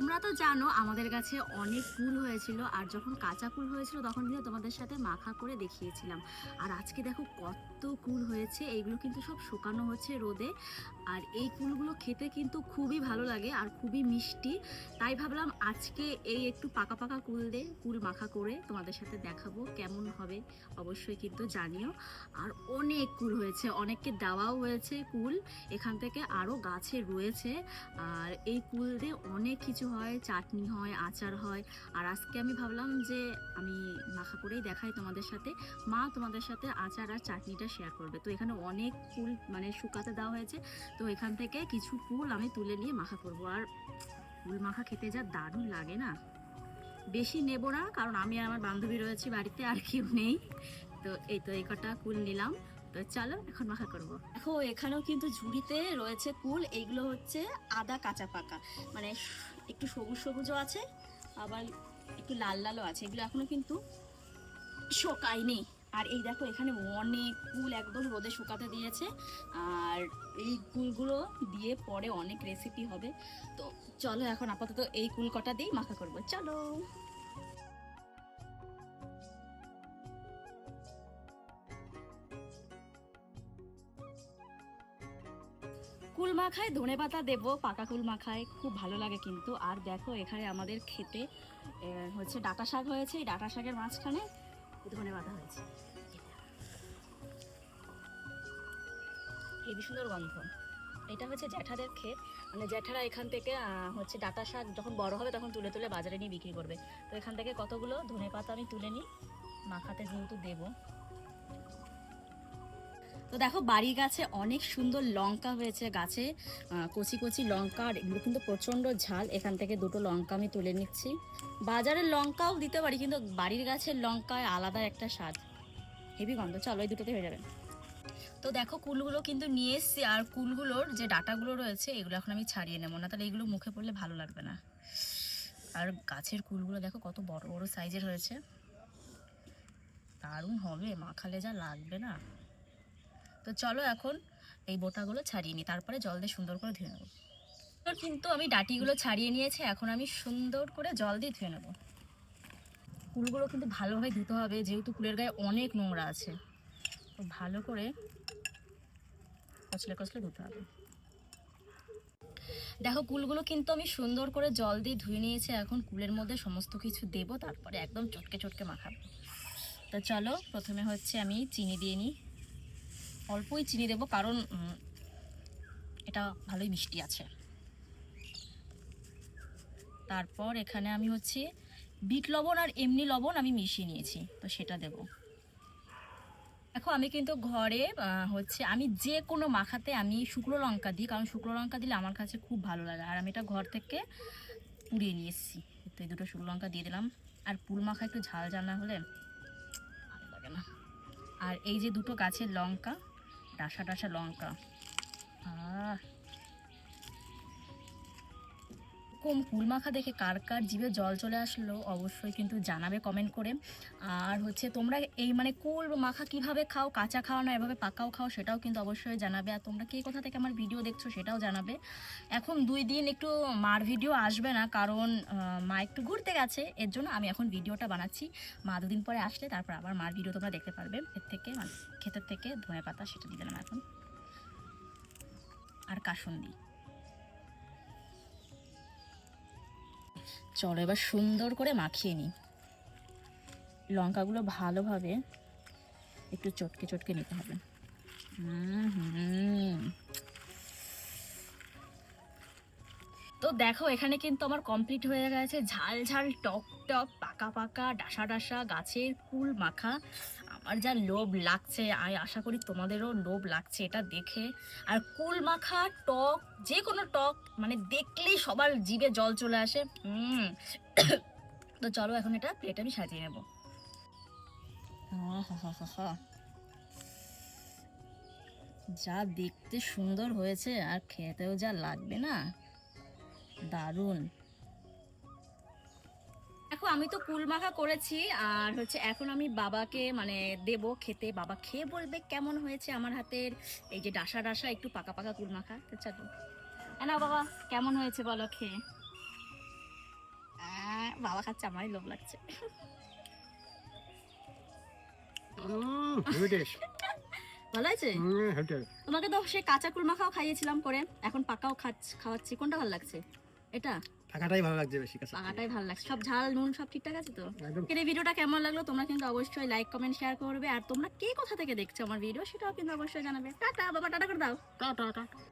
তোমরা তো জানো আমাদের কাছে অনেক কুল হয়েছিল, আর যখন কাঁচা কুল হয়েছিল তখন কিন্তু তোমাদের সাথে মাখা করে দেখিয়েছিলাম। আর আজকে দেখো কত কুল হয়েছে, এইগুলো কিন্তু সব শুকানো হচ্ছে রোদে। আর এই কুলগুলো খেতে কিন্তু খুবই ভালো লাগে আর খুবই মিষ্টি। তাই ভাবলাম আজকে এই একটু পাকা পাকা কুল দিয়ে কুল মাখা করে তোমাদের সাথে দেখাবো কেমন হবে, অবশ্যই কিন্তু জানিও। আর অনেক কুল হয়েছে, অনেককে দেওয়াও হয়েছে কুল, এখান থেকে আরও গাছে রয়েছে। আর এই কুল দিয়ে অনেক কিছু হয়, চাটনি হয়, আচার হয়। আর আজকে আমি ভাবলাম যে আমি মাখা করেই দেখাই তোমাদের সাথে, মা তোমাদের সাথে আচার আর চাটনিটা শেয়ার করবে। তো এখানে অনেক কুল মানে শুকাতে দেওয়া হয়েছে, তো এখান থেকে কিছু কুল আমি তুলে নিয়ে মাখা করব। আর কুল মাখা খেতে যা দারুণ লাগে না, বেশি নেব না কারণ আমি আর আমার বান্ধবী রয়েছি বাড়িতে, আর কেউ নেই। তো এই কটা কুল নিলাম। তো চলো এখন মাখা করবো। দেখো এখানেও কিন্তু ঝুড়িতে রয়েছে কুল, এইগুলো হচ্ছে আদা কাঁচা পাকা, মানে একটু সবুজ সবুজও আছে আবার একটু লাল লালও আছে, এগুলো এখনো কিন্তু শোকায়নি। আর এই দেখো এখানে অনেক কুল একদম রোদে শুকাতে দিয়েছে, আর এই কুলগুলো দিয়ে পরে অনেক রেসিপি হবে। তো চলো এখন আপাতত এই কুল কটা দিয়েই মাখা করবো, চলো। কুল মাখায় ধনে পাতা দেবো, পাকা কুল মাখায় খুব ভালো লাগে কিন্তু। আর দেখো এখানে আমাদের খেতে হচ্ছে ডাঁটা শাক হয়েছে, এই ডাঁটা শাকের মাঝখানে ধনে পাতা হয়েছে, হেবি সুন্দর গন্ধ। এটা হচ্ছে জ্যাঠাদের ক্ষেত, মানে জ্যাঠারা এখান থেকে হচ্ছে ডাঁটা শাক যখন বড় হবে তখন তুলে তুলে বাজারে নিয়ে বিক্রি করবে। তো এখান থেকে কতগুলো ধনে পাতা আমি তুলে নিই, মাখাতে যেহেতু দেবো। তো দেখো বাড়ির গাছে অনেক সুন্দর লঙ্কা হয়েছে গাছে, কচি কচি লঙ্কা, আর এগুলো কিন্তু প্রচণ্ড ঝাল। এখান থেকে দুটো লঙ্কা আমি তুলে নিচ্ছি। বাজারের লঙ্কাও দিতে পারি কিন্তু বাড়ির গাছের লঙ্কায় আলাদা একটা স্বাদ, হেভি গন্ধ। চলো এই দুটোতে হয়ে যাবে। তো দেখো কুলগুলো কিন্তু নিয়ে এসছি, আর কুলগুলোর যে ডাটাগুলো রয়েছে এগুলো এখন আমি ছাড়িয়ে নেবো না, তাহলে এগুলো মুখে পড়লে ভালো লাগবে না। আর গাছের কুলগুলো দেখো কত বড় বড় সাইজের হয়েছে, দারুণ হবে মাখালে যা লাগবে না। তো চলো এখন এই বোটাগুলো ছাড়িয়ে নিই, তারপরে জল দিয়ে সুন্দর করে ধুয়ে নেবো। কিন্তু আমি ডাটিগুলো ছাড়িয়ে নিয়েছি, এখন আমি সুন্দর করে জল দিয়ে ধুয়ে নেবো। কুলগুলো কিন্তু ভালোভাবে ধুতে হবে, যেহেতু কুলের গায়ে অনেক নোংরা আছে, তো ভালো করে কচলে কচলে ধুতে হবে। দেখো কুলগুলো কিন্তু আমি সুন্দর করে জল দিয়ে ধুয়ে নিয়েছি, এখন কুলের মধ্যে সমস্ত কিছু দেবো, তারপরে একদম চটকে চটকে মাখাবো। তো চলো প্রথমে হচ্ছে আমি চিনি দিয়ে নিই, অল্পই চিনি দেবো কারণ এটা ভালোই মিষ্টি আছে। তারপর এখানে আমি হচ্ছে বিট লবণ আর এমনি লবণ আমি মিশিয়ে নিয়েছি, তো সেটা দেব। দেখো আমি কিন্তু ঘরে হচ্ছে আমি যে কোনো মাখাতে আমি শুকনো লঙ্কা দিই, কারণ শুকনো লঙ্কা দিলে আমার কাছে খুব ভালো লাগে। আর আমি এটা ঘর থেকে পুড়িয়ে নিয়ে এসেছি, তো এই দুটো শুকনো লঙ্কা দিয়ে দিলাম। আর পুল মাখা একটু ঝাল ঝাল না হলে ভালো লাগে না। আর এই যে দুটো গাছের লঙ্কা, ডাসা ডাসা লঙ্কা, আহ এরকম কুল মাখা দেখে কার কার জিভে জল চলে আসলো অবশ্যই কিন্তু জানাবে কমেন্ট করে। আর হচ্ছে তোমরা এই মানে কুল মাখা কিভাবে খাও, কাঁচা খাও না এভাবে পাকাও খাও, সেটাও কিন্তু অবশ্যই জানাবে। আর তোমরা কে কোথা থেকে আমার ভিডিও দেখছো সেটাও জানাবে। এখন 2 দিন একটু মার ভিডিও আসবে না, কারণ মা একটু ঘুরতে গেছে, এর জন্য আমি এখন ভিডিওটা বানাচ্ছি। মা 2 দিন পরে আসলে তারপর আবার মার ভিডিও তোমরা দেখতে পারবে। এর থেকে মানে ক্ষেতের থেকে ধনে পাতা সেটা দিয়ে দিলাম এখন, আর কাসুন্দি। চলো এবার সুন্দর করে মাখিয়ে নিই। লঙ্কাগুলো ভালোভাবে একটু চটকে চটকে নিতে হবে। তো দেখো এখানে কিন্তু আমার কমপ্লিট হয়ে গেছে ঝাল ঝাল টক টক পাকা পাকা ডাসা ডাসা গাছের কুল মাখা। আমার যা লোভ লাগছে, আমি আশা করি তোমাদেরও লোভ লাগছে এটা দেখে। আর কুল মাখা টক, যে কোনো টক মানে দেখলেই সবার জিভে জল চলে আসে। তো চলো এখন এটা প্লেটে আমি সাজিয়ে নেবো। যা দেখতে সুন্দর হয়েছে আর খেতেও যা লাগবে না, দারুণ। দেখো আমি তো কুল মাখা করেছি, আর হচ্ছে এখন আমি বাবাকে মানে দেব খেতে, বাবা খেয়ে বলবে কেমন হয়েছে আমার হাতের এই যে ডাসা ডাসা একটু পাকা পাকা কুল মাখা। তো চলো না বাবা, কেমন হয়েছে বলো খেয়ে। বাবা খাচ্ছে, আমারই লোভ লাগছে। ভালো আছে? তোমাকে তো সে কাঁচা কুল মাখাও খাইয়েছিলাম করে, এখন পাকাও খাওয়াচ্ছি। কোনটা ভালো লাগছে? এটা পাকাটাই ভালো লাগছে বেশি। পাকাটাই ভালো লাগছে। সব ঝাল নুন সব ঠিকঠাক আছে তো? একদম। এই ভিডিওটা কেমন লাগলো তোমরা কিন্তু অবশ্যই লাইক কমেন্ট শেয়ার করবে, আর তোমরা কে কোথা থেকে দেখছো আমার ভিডিও সেটাও কিন্তু অবশ্যই জানাবে। টাটা বাবা, টাটা করে দাও। টাটা।